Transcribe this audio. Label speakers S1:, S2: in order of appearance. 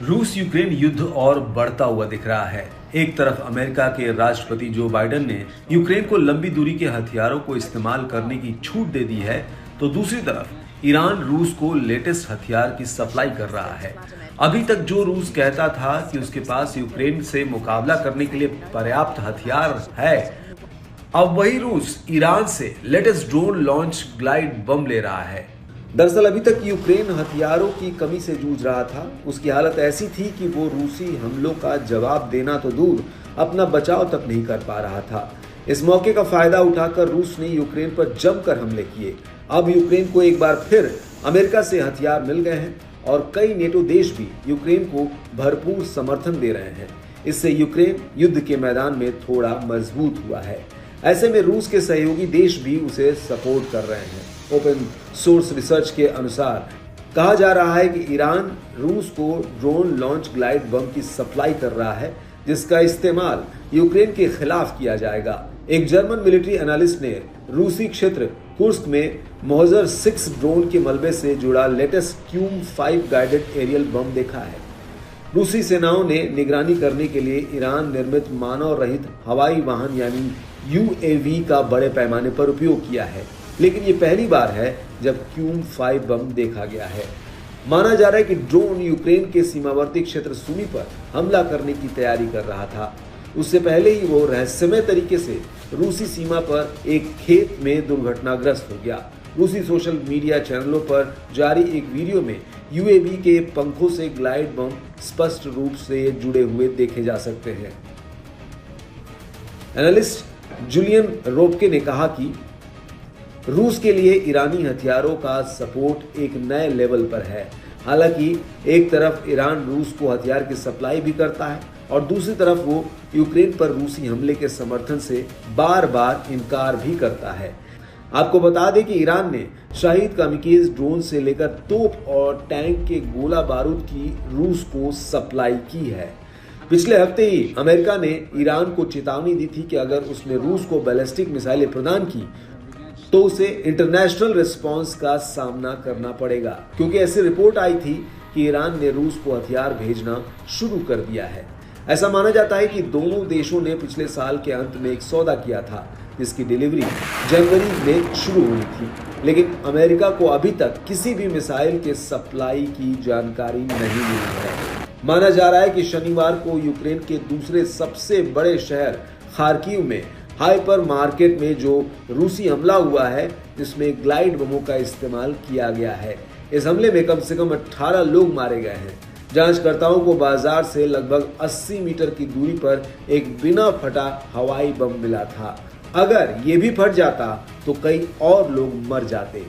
S1: रूस यूक्रेन युद्ध और बढ़ता हुआ दिख रहा है। एक तरफ अमेरिका के राष्ट्रपति जो बाइडेन ने यूक्रेन को लंबी दूरी के हथियारों को इस्तेमाल करने की छूट दे दी है, तो दूसरी तरफ ईरान रूस को लेटेस्ट हथियार की सप्लाई कर रहा है। अभी तक जो रूस कहता था कि उसके पास यूक्रेन से मुकाबला करने के लिए पर्याप्त हथियार है, अब वही रूस ईरान से latest drone launch glide bomb ले रहा है। दरअसल अभी तक यूक्रेन हथियारों की कमी से जूझ रहा था। उसकी हालत ऐसी थी कि वो रूसी हमलों का जवाब देना तो दूर, अपना बचाव तक नहीं कर पा रहा था। इस मौके का फायदा उठाकर रूस ने यूक्रेन पर जमकर हमले किए। अब यूक्रेन को एक बार फिर अमेरिका से हथियार मिल गए हैं और कई नेटो देश भी यूक्रेन को भरपूर समर्थन दे रहे हैं। इससे यूक्रेन युद्ध के मैदान में थोड़ा मजबूत हुआ है। ऐसे में रूस के सहयोगी देश भी उसे सपोर्ट कर रहे हैं। ओपन सोर्स रिसर्च के अनुसार कहा जा रहा है कि ईरान रूस को ड्रोन लॉन्च ग्लाइड बम की सप्लाई कर रहा है, जिसका इस्तेमाल यूक्रेन के खिलाफ किया जाएगा। एक जर्मन मिलिट्री एनालिस्ट ने रूसी क्षेत्र कुर्स्क में मोहजर 6 ड्रोन के मलबे से जुड़ा लेटेस्ट क्यूम 5 गाइडेड एरियल बम देखा है। रूसी सेनाओं ने निगरानी करने के लिए ईरान निर्मित मानव रहित हवाई वाहन यानी यूएवी का बड़े पैमाने पर उपयोग किया है, लेकिन ये पहली बार है जब क्यूम 5 बम देखा गया है। माना जा रहा है कि ड्रोन यूक्रेन के सीमावर्ती क्षेत्र सुमी पर हमला करने की तैयारी कर रहा था। उससे पहले ही वो रहस्यमय तरीके से रूसी सीमा पर एक खेत में दुर्घटनाग्रस्त हो गया। रूसी सोशल मीडिया चैनलों पर जारी एक वीडियो में यूएवी के पंखों से ग्लाइड बम स्पष्ट रूप से जुड़े हुए देखे जा सकते हैं। एनालिस्ट जूलियन रोपके ने कहा कि रूस के लिए ईरानी हथियारों का सपोर्ट एक नए लेवल पर है। हालांकि एक तरफ ईरान रूस को हथियार की सप्लाई भी करता है और दूसरी तरफ वो यूक्रेन पर रूसी हमले के समर्थन से बार बार इनकार भी करता है। आपको बता दें कि ईरान ने शाहिद कामिकेज ड्रोन से लेकर तोप और टैंक के गोला बारूद की रूस को सप्लाई की है। पिछले हफ्ते ही अमेरिका ने ईरान को चेतावनी दी थी कि अगर उसने रूस को बैलिस्टिक मिसाइलें प्रदान की तो उसे इंटरनेशनल रिस्पांस का सामना करना पड़ेगा, क्योंकि ऐसी रिपोर्ट आई थी कि ईरान ने रूस को हथियार भेजना शुरू कर दिया है। ऐसा माना जाता है कि दोनों देशों ने पिछले साल के अंत में एक सौदा किया था, जिसकी डिलीवरी जनवरी में शुरू हुई थी, लेकिन अमेरिका को अभी तक किसी भी मिसाइल के सप्लाई की जानकारी नहीं मिली है। माना जा रहा है कि शनिवार को यूक्रेन के दूसरे सबसे बड़े शहर खार्किव में हाइपर मार्केट में जो रूसी हमला हुआ है, जिसमें ग्लाइड बमों का इस्तेमाल किया गया है। इस हमले में कम से कम 18 लोग मारे गए हैं। जांचकर्ताओं को बाजार से लगभग 80 मीटर की दूरी पर एक बिना फटा हवाई बम मिला था। अगर ये भी फट जाता तो कई और लोग मर जाते।